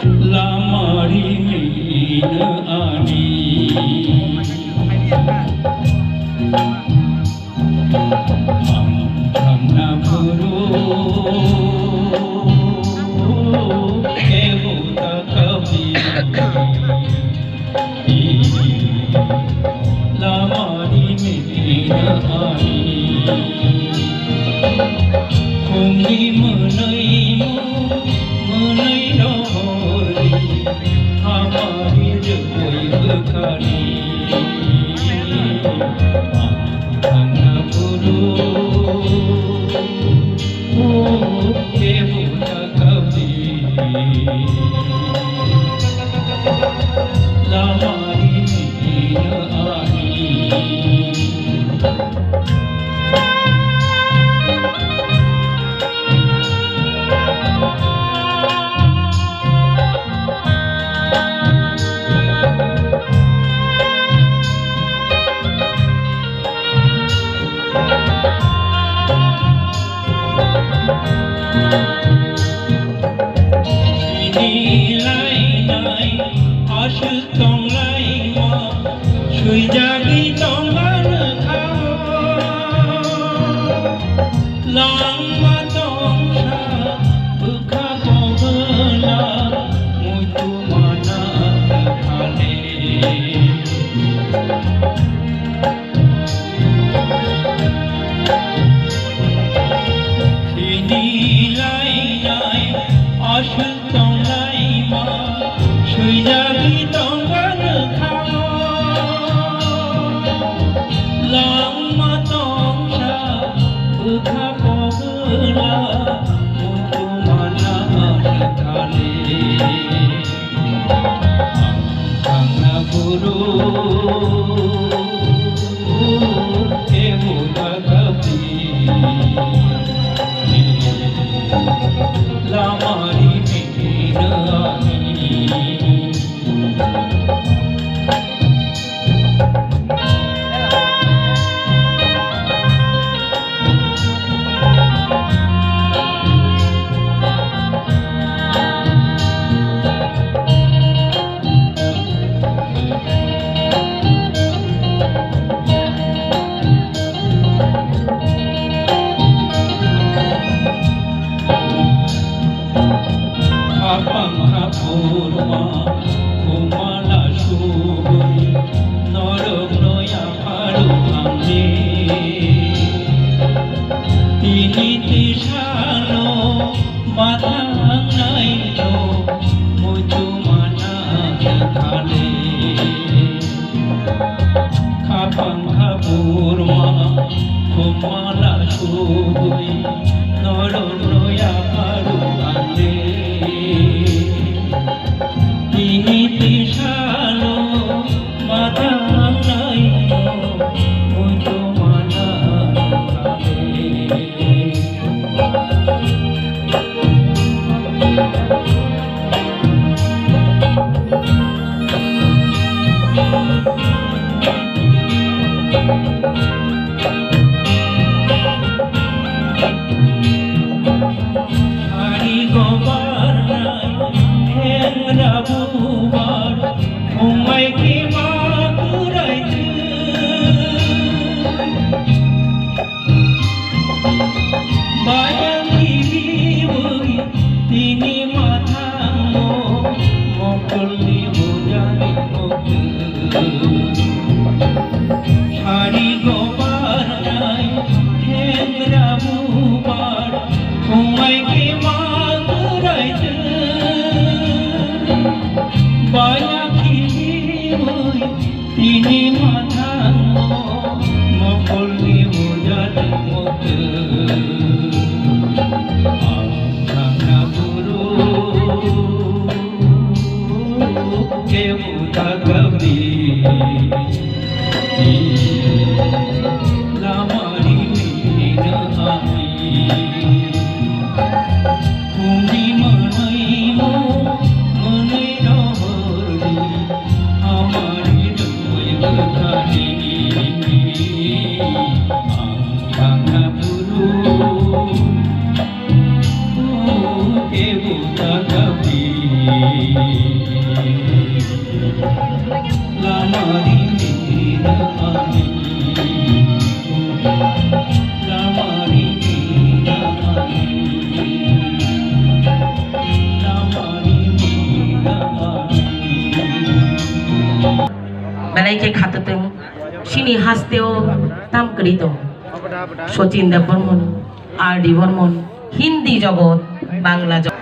लामारी mean आनी हमना भरो के होता कभी लामारी मीन आनी खुंगी मनैमो मनೈ रहरी हमारी जय बखानी भांगा भरो के होता कभी लामारी मीन आनी Asal tong lai ma sui jagi tong ban khao lang ma tong sa bukha ko bela mui tu mana khale sini lai lai asal tong lai ma sui jagi tong ban khao lang ma tong sa bukha ko bela mui tu mana khale भांगा भरो के होता कभी लामारी mean आनी पंखा भोरमा घुमाला सुबई नरक नया फारू भांगे তিনি তিসানো মাথা নাইলো মুজু মানা খালে খাপাঙ্খা ভোরমা ঘুমালা সুবই নরক নয়া ফাरू ভাंगे তিনি তিসানো মাথা নাইলো মুজু মানা শাড়ি গোবার নাই হেংরা বুবার ঘুমাই কি মা কুড়াইছে বায়ালি বিবি তিনি মাথা মকলি বুঝানি শাড়ি গোবার নাই হেংরা বুবার ঘুমাই কি মা কুড়াইছে বায়ালি বিবি তিনি মাথা মকলি বুঝানি ভাঙা ভরো के होता कभी लामारी मीन आनी खुंगी मनैमो मनৈ रहरी हमारी जय बखानी भांगा भरो के होता कभी ke khatuteng sini hasteo tam krito Sachin Dev Burman R.D. Burman Hindi জগৎ বাংলা জগৎ